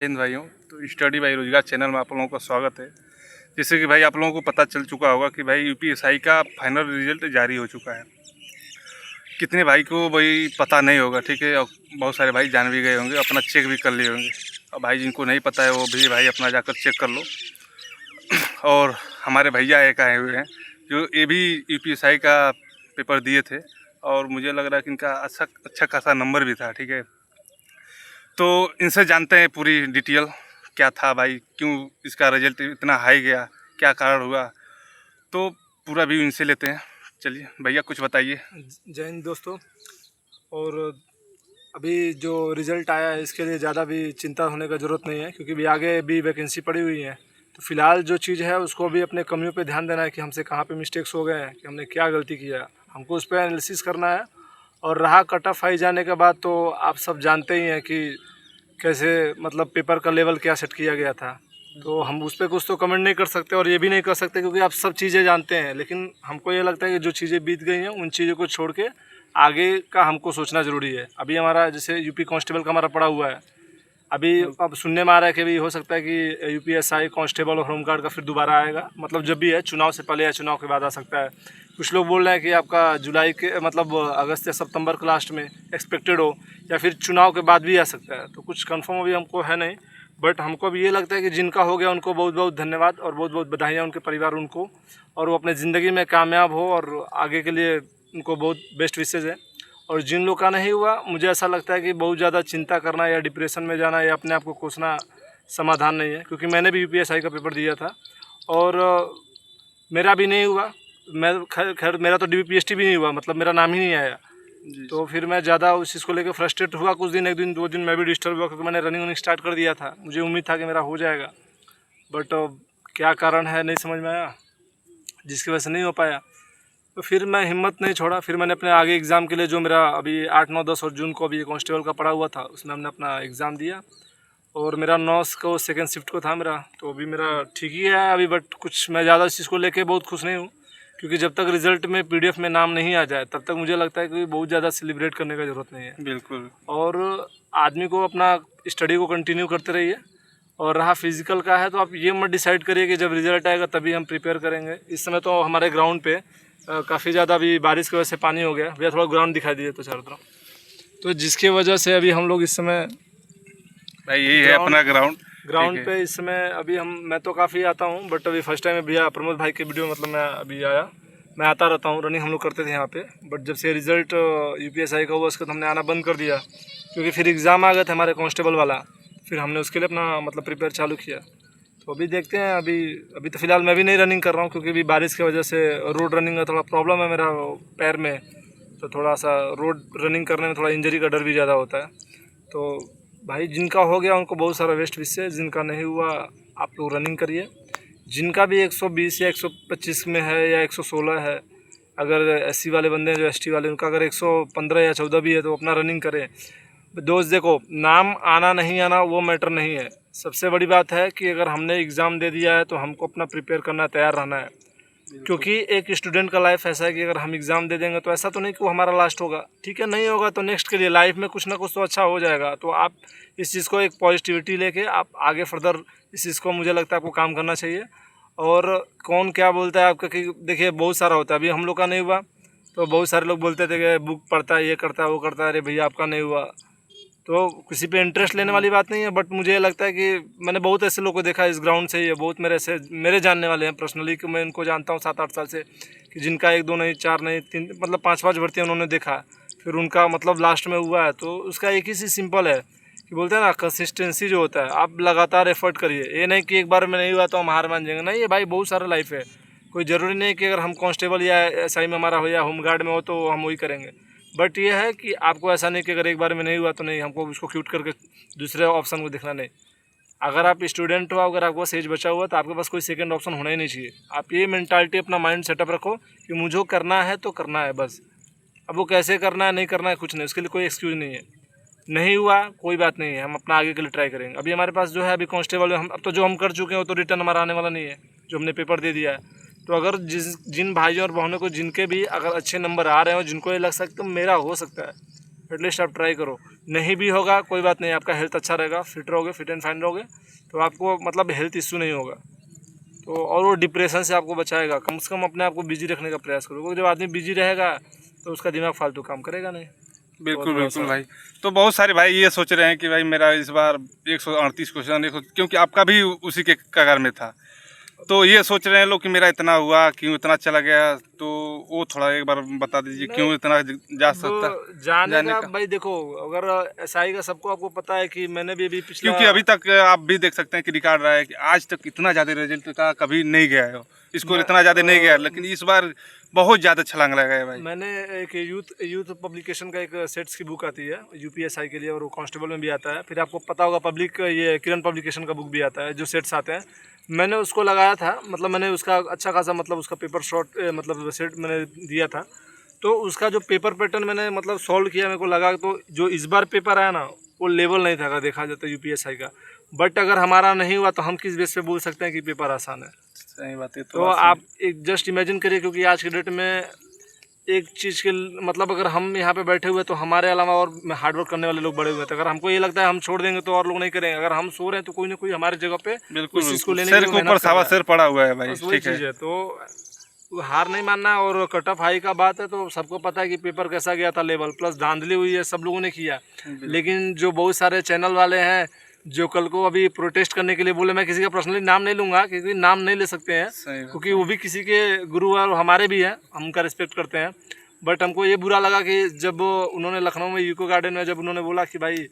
हिंद भाइयों, तो study by रोजगार चैनल में आप लोगों का स्वागत है। जैसे कि भाई आप लोगों को पता चल चुका होगा कि भाई यूपीएसआई का फाइनल रिजल्ट जारी हो चुका है। कितने भाई को भाई पता नहीं होगा, ठीक है, और बहुत सारे भाई जान भी गए होंगे, अपना चेक भी कर लिए होंगे। और भाई जिनको नहीं पता है वो भी भाई अपना जाकर चेक कर लो। और हमारे भैया एक आए हुए हैं जो ये भी यूपीएसआई का पेपर दिए थे, और मुझे लग रहा है कि इनका अच्छा खासा नंबर भी था, ठीक है। तो इनसे जानते हैं पूरी डिटेल क्या था भाई, क्यों इसका रिजल्ट इतना हाई गया, क्या कारण हुआ, तो पूरा व्यू इनसे लेते हैं। चलिए भैया कुछ बताइए। जय हिंद दोस्तों। और अभी जो रिज़ल्ट आया है इसके लिए ज़्यादा भी चिंता होने का ज़रूरत नहीं है, क्योंकि भी आगे भी वैकेंसी पड़ी हुई है। तो फिलहाल जो चीज़ है उसको भी अपने कमियों पे ध्यान देना है कि हमसे कहाँ पे मिस्टेक्स हो गए हैं, कि हमने क्या गलती किया, हमको उस पर एनालिसिस करना है। और रहा कट ऑफ आई जाने के बाद, तो आप सब जानते ही हैं कि कैसे मतलब पेपर का लेवल क्या सेट किया गया था। तो हम उस पर कुछ तो कमेंट नहीं कर सकते और ये भी नहीं कर सकते, क्योंकि आप सब चीज़ें जानते हैं। लेकिन हमको ये लगता है कि जो चीज़ें बीत गई हैं उन चीज़ों को छोड़ के आगे का हमको सोचना ज़रूरी है। अभी हमारा जैसे यूपी कांस्टेबल का हमारा पड़ा हुआ है। अभी अब सुनने में आ रहा है कि भी हो सकता है कि यूपीएसआई कांस्टेबल और होमगार्ड का फिर दोबारा आएगा, मतलब जब भी है, चुनाव से पहले या चुनाव के बाद आ सकता है। कुछ लोग बोल रहे हैं कि आपका जुलाई के मतलब अगस्त या सितंबर के लास्ट में एक्सपेक्टेड हो, या फिर चुनाव के बाद भी आ सकता है। तो कुछ कंफर्म अभी हमको है नहीं, बट हमको भी ये लगता है कि जिनका हो गया उनको बहुत बहुत धन्यवाद और बहुत बहुत बधाइयाँ उनके परिवार उनको, और वो अपने ज़िंदगी में कामयाब हो और आगे के लिए उनको बहुत बेस्ट विशेज़ है। और जिन लोग का नहीं हुआ, मुझे ऐसा लगता है कि बहुत ज़्यादा चिंता करना या डिप्रेशन में जाना या अपने आप को कोसना समाधान नहीं है, क्योंकि मैंने भी यूपीएसआई का पेपर दिया था और मेरा भी नहीं हुआ। मैं खैर मेरा तो डीबीपीएसटी भी नहीं हुआ, मतलब मेरा नाम ही नहीं आया। तो फिर मैं ज़्यादा उस चीज़ को लेकर फ्रस्ट्रेट हुआ। कुछ दिन, एक दिन दो दिन मैं भी डिस्टर्ब हुआ, क्योंकि मैंने रनिंग स्टार्ट कर दिया था, मुझे उम्मीद था कि मेरा हो जाएगा। बट क्या कारण है नहीं समझ में आया, जिसकी वजह से नहीं हो पाया। तो फिर मैं हिम्मत नहीं छोड़ा। फिर मैंने अपने आगे एग्ज़ाम के लिए, जो मेरा अभी 8, 9, 10 और जून को अभी कांस्टेबल का पड़ा हुआ था, उसमें हमने अपना एग्ज़ाम दिया। और मेरा 9 को सेकंड शिफ्ट को था मेरा, तो अभी मेरा ठीक ही है अभी। बट कुछ मैं ज़्यादा इस चीज़ को लेके बहुत खुश नहीं हूँ, क्योंकि जब तक रिज़ल्ट में पीडीएफ में नाम नहीं आ जाए तब तक मुझे लगता है कि बहुत ज़्यादा सेलिब्रेट करने का ज़रूरत नहीं है। बिल्कुल। और आदमी को अपना स्टडी को कंटिन्यू करते रहिए। और रहा फिज़िकल का है, तो आप ये मत डिसाइड करिए कि जब रिज़ल्ट आएगा तभी हम प्रिपेयर करेंगे। इस समय तो हमारे ग्राउंड पे काफ़ी ज़्यादा अभी बारिश की वजह से पानी हो गया। भैया थोड़ा ग्राउंड दिखाई दिए तो चारों तरफ, तो जिसकी वजह से अभी हम लोग इस समय भाई यही है अपना ग्राउंड। ग्राउंड पे इस समय अभी मैं तो काफ़ी आता हूँ, बट अभी फर्स्ट टाइम भैया प्रमोद भाई के वीडियो मतलब मैं अभी आया। मैं आता रहता हूँ, रनिंग हम लोग करते थे यहाँ पे, बट जब से रिज़ल्ट यूपीएसआई का हुआ उसके तो हमने आना बंद कर दिया, क्योंकि फिर एग्ज़ाम आ गए थे हमारे कांस्टेबल वाला। फिर हमने उसके लिए अपना मतलब प्रिपेयर चालू किया। तो अभी देखते हैं। अभी अभी तो फ़िलहाल मैं भी नहीं रनिंग कर रहा हूँ, क्योंकि अभी बारिश की वजह से रोड रनिंग में थोड़ा प्रॉब्लम है मेरा पैर में। तो थोड़ा सा रोड रनिंग करने में थोड़ा इंजरी का डर भी ज़्यादा होता है। तो भाई जिनका हो गया उनको बहुत सारा बेस्ट विशेस, जिनका नहीं हुआ आप लोग रनिंग करिए। जिनका भी 120 या 125 में है या 116 है, अगर एससी वाले बंदे हैं, जो एसटी वाले, उनका अगर 115 या 14 भी है तो अपना रनिंग करें। दोस्त देखो, नाम आना नहीं आना वो मैटर नहीं है। सबसे बड़ी बात है कि अगर हमने एग्ज़ाम दे दिया है तो हमको अपना प्रिपेयर करना, तैयार रहना है। क्योंकि एक स्टूडेंट का लाइफ ऐसा है कि अगर हम एग्ज़ाम दे देंगे तो ऐसा तो नहीं कि वो हमारा लास्ट होगा, ठीक है, नहीं होगा तो नेक्स्ट के लिए लाइफ में कुछ ना कुछ तो अच्छा हो जाएगा। तो आप इस चीज़ को एक पॉजिटिविटी लेके आप आगे फर्दर इस चीज़ को, मुझे लगता है आपको काम करना चाहिए। और कौन क्या बोलता है आपका, कि देखिए बहुत सारा होता है। अभी हम लोग का नहीं हुआ तो बहुत सारे लोग बोलते थे कि बुक पढ़ता है, ये करता है, वो करता है। अरे भैया आपका नहीं हुआ तो किसी पे इंटरेस्ट लेने वाली बात नहीं है। बट मुझे लगता है कि मैंने बहुत ऐसे लोगों को देखा इस ग्राउंड से, ये बहुत मेरे जानने वाले हैं पर्सनली, कि मैं इनको जानता हूँ 7-8 साल से, कि जिनका 1, 2 नहीं, 4 नहीं, 3 मतलब 5-5 भर्तियाँ उन्होंने देखा, फिर उनका मतलब लास्ट में हुआ है। तो उसका एक ही चीज़ सिंपल है कि बोलते हैं ना, कंसिस्टेंसी जो होता है, आप लगातार एफर्ट करिए। ये नहीं कि एक बार में नहीं हुआ तो हम हार मान जाएंगे, नहीं। ये भाई बहुत सारा लाइफ है। कोई ज़रूरी नहीं कि अगर हम कांस्टेबल या एसआई में हमारा हो या होमगार्ड में हो तो हम वही करेंगे। बट ये है कि आपको ऐसा नहीं कि अगर एक बार में नहीं हुआ तो नहीं, हमको उसको क्यूट करके दूसरे ऑप्शन को देखना नहीं। अगर आप स्टूडेंट हो, अगर आपको एज बचा हुआ, तो आपके पास कोई सेकंड ऑप्शन होना ही नहीं चाहिए। आप ये मेंटालिटी अपना माइंड सेटअप रखो कि मुझे करना है तो करना है बस। अब वो कैसे करना है, नहीं करना है, कुछ नहीं, उसके लिए कोई एक्सक्यूज़ नहीं है। नहीं हुआ कोई बात नहीं है, हम अपना आगे के लिए ट्राई करेंगे। अभी हमारे पास जो है अभी कांस्टेबल, हम अब तो जो हम कर चुके हैं वो तो रिटर्न हमारा आने वाला नहीं है, जो हमने पेपर दे दिया है। तो अगर जिन भाइयों और बहनों को, जिनके भी अगर अच्छे नंबर आ रहे हो, जिनको ये लग सकता है तो मेरा हो सकता है, एटलीस्ट आप ट्राई करो। नहीं भी होगा कोई बात नहीं, आपका हेल्थ अच्छा रहेगा, फिट रहोगे, फिट एंड फाइन रहोगे, तो आपको मतलब हेल्थ इश्यू नहीं होगा। तो और वो डिप्रेशन से आपको बचाएगा। कम से कम अपने आप को बिजी रखने का प्रयास करो, क्योंकि जब आदमी बिजी रहेगा तो उसका दिमाग फालतू काम करेगा नहीं। बिल्कुल बिल्कुल भाई। तो बहुत सारे भाई ये सोच रहे हैं कि भाई मेरा इस बार 138 क्वेश्चन, क्योंकि आपका भी उसी के कगार में था, तो ये सोच रहे हैं लोग कि मेरा इतना हुआ, क्यों इतना चला गया, तो वो थोड़ा एक बार बता दीजिए क्यों इतना जा सकता जाने का भाई। देखो अगर एसआई का सबको आपको पता है कि मैंने भी अभी पिछला, क्योंकि अभी तक आप भी देख सकते हैं कि रिकॉर्ड रहा है कि आज तक इतना ज़्यादा रिजल्ट का कभी नहीं गया है, इसको इतना ज़्यादा नहीं गया, लेकिन इस बार बहुत ज़्यादा छलांग लगा है भाई। मैंने एक यूथ पब्लिकेशन का एक सेट्स की बुक आती है यूपीएसआई के लिए, और वो कांस्टेबल में भी आता है। फिर आपको पता होगा पब्लिक ये किरण पब्लिकेशन का बुक भी आता है, जो सेट्स आते हैं। मैंने उसको लगाया था, मतलब मैंने उसका अच्छा खासा मतलब उसका पेपर शॉर्ट मतलब सेट मैंने दिया था। तो उसका जो पेपर पैटर्न मैंने मतलब सॉल्व किया, मेरे को लगा तो जो इस बार पेपर आया ना वो लेवल नहीं था अगर देखा जाता यूपीएसआई का। बट अगर हमारा नहीं हुआ तो हम किस बेस पे बोल सकते हैं कि पेपर आसान है? सही बात है। तो आप एक जस्ट इमेजिन करिए, क्योंकि आज के डेट में एक चीज़ के मतलब अगर हम यहाँ पे बैठे हुए तो हमारे अलावा और हार्डवर्क करने वाले लोग बड़े हुए थे। अगर हमको ये लगता है हम छोड़ देंगे तो और लोग नहीं करेंगे। अगर हम सो रहे हैं तो कोई ना कोई हमारे जगह पे बिल्कुल उस चीज़ को लेने सिर के ऊपर सावा सिर पड़ा हुआ है भाई। वही चीज़ है, तो हार नहीं मानना। और कट ऑफ हाई का बात है तो सबको पता है कि पेपर कैसा गया था, लेवल प्लस धांधली हुई है, सब लोगों ने किया। लेकिन जो बहुत सारे चैनल वाले हैं जो कल को अभी प्रोटेस्ट करने के लिए बोले, मैं किसी का पर्सनली नाम नहीं लूँगा क्योंकि नाम नहीं ले सकते हैं, क्योंकि वो भी किसी के गुरु और हमारे भी हैं, हम उनका रिस्पेक्ट करते हैं। बट हमको ये बुरा लगा कि जब उन्होंने लखनऊ में यूको गार्डन में जब उन्होंने बोला कि भाई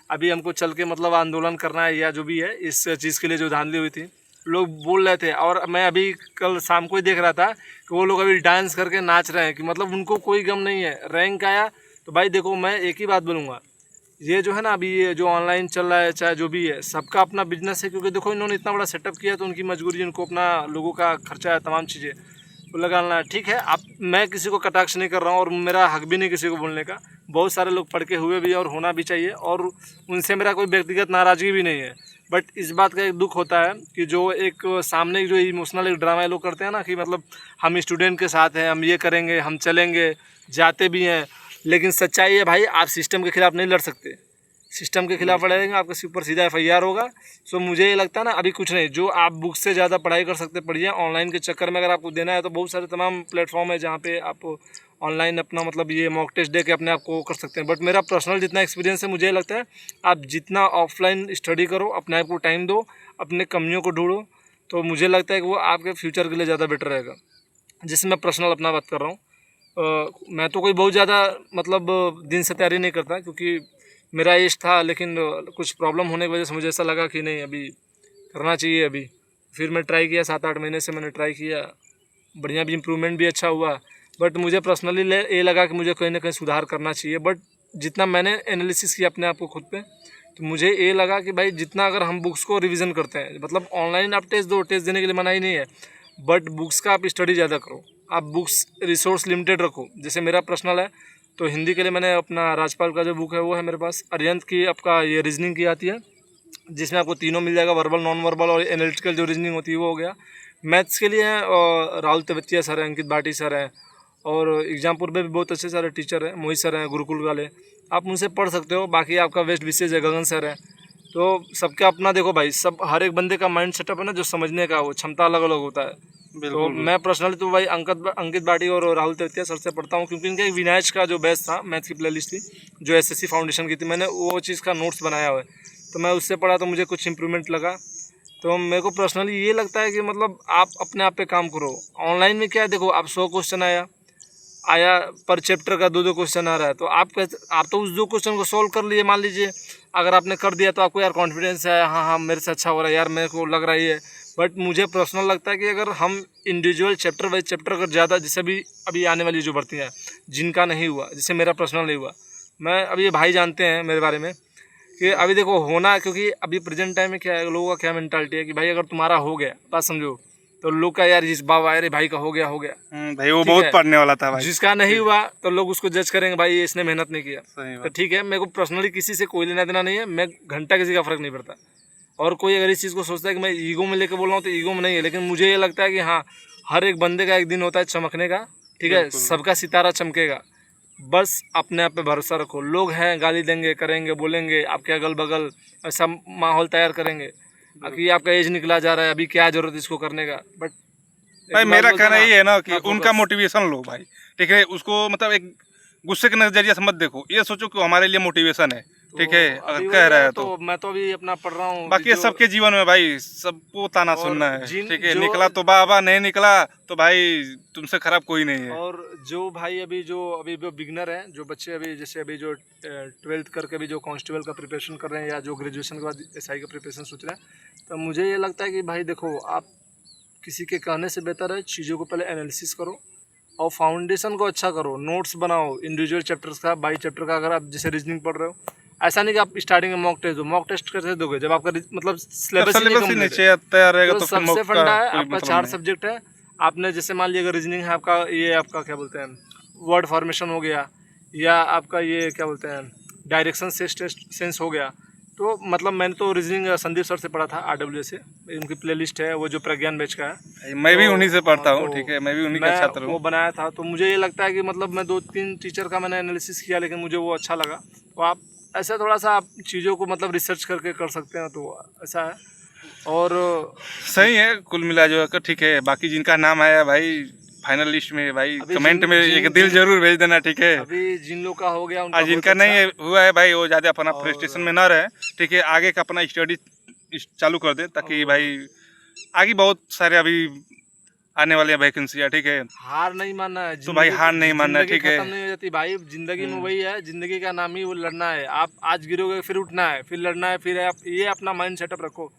अभी हमको चल के मतलब आंदोलन करना है या जो भी है इस चीज़ के लिए जो धांधली हुई थी, लोग बोल रहे थे। और मैं अभी कल शाम को ही देख रहा था कि वो लोग अभी डांस करके नाच रहे हैं कि मतलब उनको कोई गम नहीं है। रैंक आया तो भाई देखो, मैं एक ही बात बोलूँगा, ये जो है ना अभी ये जो ऑनलाइन चल रहा है चाहे जो भी है, सबका अपना बिजनेस है। क्योंकि देखो इन्होंने इतना बड़ा सेटअप किया तो उनकी मजबूरी है, उनको अपना लोगों का खर्चा है, तमाम चीज़ें वो लगाना है। ठीक है, आप मैं किसी को कटाक्ष नहीं कर रहा हूँ और मेरा हक भी नहीं किसी को बोलने का। बहुत सारे लोग पढ़ के हुए भी और होना भी चाहिए, और उनसे मेरा कोई व्यक्तिगत नाराज़गी भी नहीं है। बट इस बात का एक दुख होता है कि जो एक सामने जो इमोशनल एक ड्रामा लोग करते हैं ना कि मतलब हम स्टूडेंट के साथ हैं, हम ये करेंगे, हम चलेंगे, जाते भी हैं। लेकिन सच्चाई है भाई, आप सिस्टम के खिलाफ नहीं लड़ सकते। सिस्टम के खिलाफ लड़ेंगे आपके ऊपर सीधा एफआईआर होगा। सो मुझे ये लगता है ना अभी कुछ नहीं, जो आप बुक से ज़्यादा पढ़ाई कर सकते पढ़िए। ऑनलाइन के चक्कर में अगर आपको देना है तो बहुत सारे तमाम प्लेटफॉर्म है जहाँ पे आप ऑनलाइन अपना मतलब ये मॉक टेस्ट दे के अपने आप को कर सकते हैं। बट मेरा पर्सनल जितना एक्सपीरियंस है, मुझे लगता है आप जितना ऑफलाइन स्टडी करो, अपने आप को टाइम दो, अपने कमियों को ढूंढो, तो मुझे लगता है कि वो आपके फ्यूचर के लिए ज़्यादा बेटर रहेगा। जिससे मैं पर्सनल अपना बात कर रहा हूँ। मैं तो कोई बहुत ज़्यादा मतलब दिन से तैयारी नहीं करता क्योंकि मेरा एज था, लेकिन कुछ प्रॉब्लम होने की वजह से मुझे ऐसा लगा कि नहीं अभी करना चाहिए। अभी फिर मैं ट्राई किया, 7-8 महीने से मैंने ट्राई किया, बढ़िया भी इम्प्रूवमेंट भी अच्छा हुआ। बट मुझे पर्सनली ये लगा कि मुझे कहीं ना कहीं सुधार करना चाहिए। बट जितना मैंने एनालिसिस किया अपने आप को खुद पे, तो मुझे ये लगा कि भाई जितना अगर हम बुक्स को रिवीजन करते हैं, मतलब ऑनलाइन आप टेस्ट दो, टेस्ट देने के लिए मना ही नहीं है, बट बुक्स का आप स्टडी ज़्यादा करो, आप बुक्स रिसोर्स लिमिटेड रखो। जैसे मेरा पर्सनल है तो हिंदी के लिए मैंने अपना राजपाल का जो बुक है वो है मेरे पास। अरिहंत की आपका ये रीजनिंग की आती है, जिसमें आपको तीनों मिल जाएगा, वर्बल, नॉन वर्बल और एनालिटिकल जो रीजनिंग होती है वो हो गया। मैथ्स के लिए राहुल तेवतिया सर हैं, अंकित भाटी सर हैं, और एग्जामपुर में भी बहुत अच्छे सारे टीचर हैं, मोहित सर हैं गुरुकुल वाले, आप उनसे पढ़ सकते हो। बाकी आपका वेस्ट विशेष है, गगन सर है। तो सबका अपना देखो भाई, सब हर एक बंदे का माइंड सेटअप है ना, जो समझने का वो क्षमता अलग अलग होता है। तो मैं पर्सनली तो भाई अंकित बाटी और राहुल तेवतिया सर से पढ़ता हूँ, क्योंकि इनका एक विनायक का जो बैच था, मैथ की प्लेलिस्ट थी जो एसएससी फाउंडेशन की थी, मैंने वो चीज़ का नोट्स बनाया हुआ है, तो मैं उससे पढ़ा तो मुझे कुछ इंप्रूवमेंट लगा। तो मेरे को पर्सनली ये लगता है कि मतलब आप अपने आप पे काम करो। ऑनलाइन में क्या है, देखो आप 100 क्वेश्चन आया पर चैप्टर का 2-2 क्वेश्चन आ रहा है, तो आप तो उस 2 क्वेश्चन को सोल्व कर लिए, मान लीजिए अगर आपने कर दिया तो आपको यार कॉन्फिडेंस है, हाँ मेरे से अच्छा हो रहा है यार, मेरे को लग रहा है। बट मुझे पर्सनल लगता है कि अगर हम इंडिविजुअल चैप्टर बाई चैप्टर अगर ज़्यादा, जैसे अभी आने वाली जो भर्तियाँ हैं जिनका नहीं हुआ, जैसे मेरा पर्सनल नहीं हुआ, मैं अभी ये भाई जानते हैं मेरे बारे में कि अभी देखो होना, क्योंकि अभी प्रेजेंट टाइम में क्या है, लोगों का क्या मेंटालिटी है कि भाई अगर तुम्हारा हो गया, बात समझो, तो लोग का यार जिस बाबा अरे भाई का हो गया भाई वो बहुत पढ़ने वाला था भाई, जिसका नहीं हुआ तो लोग उसको जज करेंगे भाई इसने मेहनत नहीं किया। तो ठीक है, मेरे को पर्सनली किसी से कोई लेना देना नहीं है, मैं घंटा किसी का फर्क नहीं पड़ता। और कोई अगर इस चीज़ को सोचता है कि मैं ईगो में लेकर बोल रहा हूँ, तो ईगो में नहीं है, लेकिन मुझे ये लगता है कि हाँ हर एक बंदे का एक दिन होता है चमकने का, ठीक है, सबका सितारा चमकेगा। बस अपने आप पे भरोसा रखो। लोग हैं गाली देंगे, करेंगे, बोलेंगे, आपके अगल बगल ऐसा माहौल तैयार करेंगे कि आपका एज निकला जा रहा है, अभी क्या जरूरत इसको करने का। बट भाई मेरा कहना ये है ना कि हाँ, उनका focus। मोटिवेशन लो भाई, ठीक है। उसको मतलब एक गुस्से के नजरिए से मत देखो, ये सोचो कि हमारे लिए मोटिवेशन है, ठीक है। तो अगर अभी कह वही रहा है, है तो मैं तो अभी अपना पढ़ रहा हूँ बाकी ये सबके जीवन में भाई सबको ताना और सुनना है, जिन ठीक है। जो निकला तो बाबा, नहीं निकला तो भाई तुमसे खराब कोई नहीं है। और जो भाई अभी जो बिगनर हैं, जो बच्चे अभी जैसे अभी जो 12th करके भी जो कांस्टेबल का प्रिपरेशन कर रहे हैं या जो ग्रेजुएशन के बाद एसआई का प्रिपरेशन सोच रहे हैं, तो मुझे ये लगता है कि भाई देखो, आप किसी के कहने से बेहतर है चीज़ों को पहले एनालिसिस करो और फाउंडेशन को अच्छा करो। नोट्स बनाओ इंडिविजुअल चैप्टर्स का, बाई चैप्टर का। अगर आप जैसे रीजनिंग पढ़ रहे हो, ऐसा नहीं कि आप स्टार्टिंग में मॉक टेस्ट दो। मॉक टेस्ट कैसे दोगे जब आपका मतलब सिलेबस ही नहीं सिलेबस ही कंप्लीट है। नीचे तैयार रहेगा तो तो फिर सबसे मौका फंडा है कोई आपका मतलब 4 नहीं। सब्जेक्ट है। आपने जैसे मान लिया अगर रीजनिंग है आपका, ये आपका क्या बोलते हैं वर्ड फॉर्मेशन हो गया, या आपका ये क्या बोलते हैं डायरेक्शन सेंस हो गया। तो मतलब मैंने तो रीजनिंग संदीप सर से पढ़ा था, RWA से। उनकी प्लेलिस्ट है वो जो प्रज्ञान बैच का है। मैं भी तो उन्हीं से पढ़ता हूँ, तो ठीक है। मैं भी उन्हीं का मैं छात्र वो हूँ। बनाया था। तो मुझे ये लगता है कि मतलब मैं 2-3 टीचर का मैंने एनालिसिस किया, लेकिन मुझे वो अच्छा लगा। तो आप ऐसा थोड़ा सा आप चीज़ों को मतलब रिसर्च करके कर सकते हैं, तो ऐसा है। और सही है कुल मिला जो कर, ठीक है। बाकी जिनका नाम आया भाई फाइनल लिस्ट में, भाई अभी कमेंट में एक दिल जिन जरूर भेज देना, ठीक है। अभी जिन लोग का हो गया उनका आज बहुत जिनका नहीं अच्छा। हुआ है भाई, वो ज़्यादा अपना फ्रस्ट्रेशन और में ना रहे, ठीक है। आगे का अपना स्टडी चालू कर दे, ताकि और भाई आगे बहुत सारे अभी आने वाले वैकेंसी, ठीक है। हार नहीं मानना है। तो भाई हार नहीं मानना है, जिंदगी ठीक है। खत्म नहीं हो जाती भाई। जिंदगी में वही है, जिंदगी का नाम ही वो लड़ना है। आप आज गिरोगे फिर उठना है, फिर लड़ना है, फिर आप ये अपना माइंड सेटअप रखो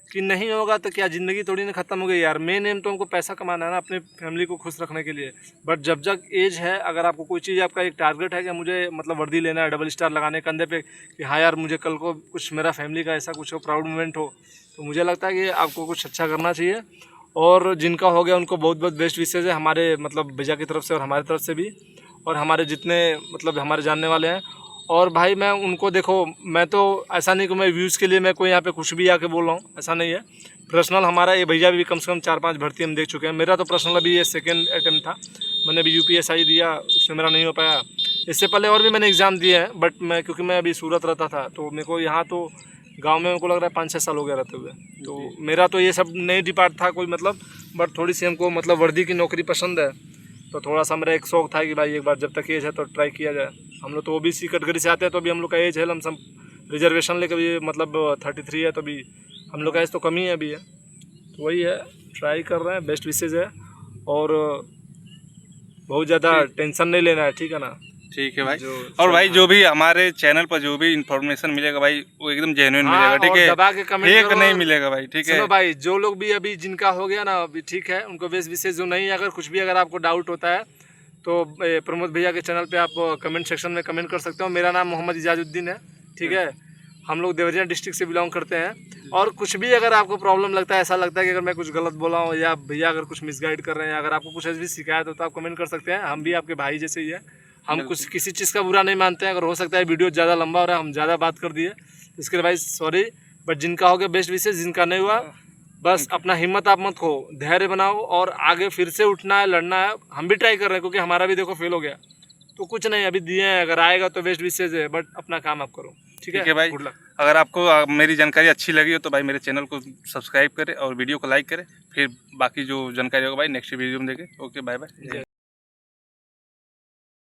कि नहीं होगा तो क्या जिंदगी थोड़ी ना खत्म हो गई यार। मेन एम तो हमको पैसा कमाना है ना, अपने फैमिली को खुश रखने के लिए। बट जब तक एज है, अगर आपको कोई चीज़, आपका एक टारगेट है कि मुझे मतलब वर्दी लेना है, डबल स्टार लगाने कंधे पे, कि हाँ यार मुझे कल को कुछ मेरा फैमिली का ऐसा कुछ हो, प्राउड मोमेंट हो, तो मुझे लगता है कि आपको कुछ अच्छा करना चाहिए। और जिनका हो गया उनको बहुत बहुत बेस्ट विशेज़ है हमारे मतलब भैया की तरफ से और हमारी तरफ से भी, और हमारे जितने मतलब हमारे जानने वाले हैं। और भाई मैं उनको देखो, मैं तो ऐसा नहीं कि मैं व्यूज़ के लिए मैं कोई यहाँ पे कुछ भी आके बोल रहा हूँ, ऐसा नहीं है। पर्सनल हमारा ये भैया भी कम से कम 4-5 भर्ती हम देख चुके हैं। मेरा तो पर्सनल अभी ये सेकंड अटेम्प्ट था। मैंने अभी UPSI दिया, उसमें मेरा नहीं हो पाया। इससे पहले और भी मैंने एग्ज़ाम दिए हैं, बट मैं क्योंकि मैं अभी सूरत रहता था, तो मेरे को यहाँ तो गांव में मेरे को लग रहा है 5-6 साल हो गया रहते हुए। तो मेरा तो ये सब नहीं डिपार्ट था कोई मतलब, बट थोड़ी सी हमको मतलब वर्दी की नौकरी पसंद है। तो थोड़ा सा मेरा एक शौक था कि भाई एक बार जब तक एज है तो ट्राई किया जाए। हम लोग तो OBC कैटेगरी से आते हैं, तो अभी हम लोग का एज है लमसम रिजर्वेशन लेकर भी मतलब 33 है, तो अभी हम लोग का एज तो कम ही है अभी है। तो वही है, ट्राई कर रहे हैं, बेस्ट विशेज है। और बहुत ज़्यादा टेंशन नहीं लेना है, ठीक है ना। ठीक है भाई। जो और भाई जो भी हमारे चैनल पर जो भी इंफॉर्मेशन मिलेगा भाई, वो एकदम जेन्युइन मिलेगा, ठीक और है। दबा के कमेंट फेक करो। नहीं मिलेगा भाई, ठीक है। सुनो भाई, जो लोग भी अभी जिनका हो गया ना अभी, ठीक है, उनको बेस्ट विशेष। जो नहीं, अगर कुछ भी अगर आपको डाउट होता है तो प्रमोद भैया के चैनल पे आप कमेंट सेक्शन में कमेंट कर सकते हो। मेरा नाम मोहम्मद इजाजुद्दीन है, ठीक है। हम लोग देवरिया डिस्ट्रिक्ट से बिलोंग करते हैं। और कुछ भी अगर आपको प्रॉब्लम लगता है, ऐसा लगता है कि अगर मैं कुछ गलत बोला हूँ या भैया अगर कुछ मिसगाइड कर रहे हैं, अगर आपको कुछ ऐसी भी शिकायत हो तो आप कमेंट कर सकते हैं। हम भी आपके भाई जैसे ही है, हम कुछ किसी चीज़ का बुरा नहीं मानते हैं। अगर हो सकता है वीडियो ज़्यादा लंबा हो रहा है, हम ज़्यादा बात कर दिए, इसके लिए भाई सॉरी। बट जिनका हो गया बेस्ट विशेष, जिनका नहीं हुआ बस अपना हिम्मत आप मत खो, धैर्य बनाओ और आगे फिर से उठना है, लड़ना है। हम भी ट्राई कर रहे हैं, क्योंकि हमारा भी देखो फेल हो गया, तो कुछ नहीं अभी दिए हैं, अगर आएगा तो बेस्ट विशेष है। बट अपना काम आप करो, ठीक है भाई। Good luck. अगर आपको मेरी जानकारी अच्छी लगी हो तो भाई मेरे चैनल को सब्सक्राइब करें और वीडियो को लाइक करें। फिर बाकी जो जानकारी होगा भाई नेक्स्ट वीडियो में देखें। Okay, bye bye.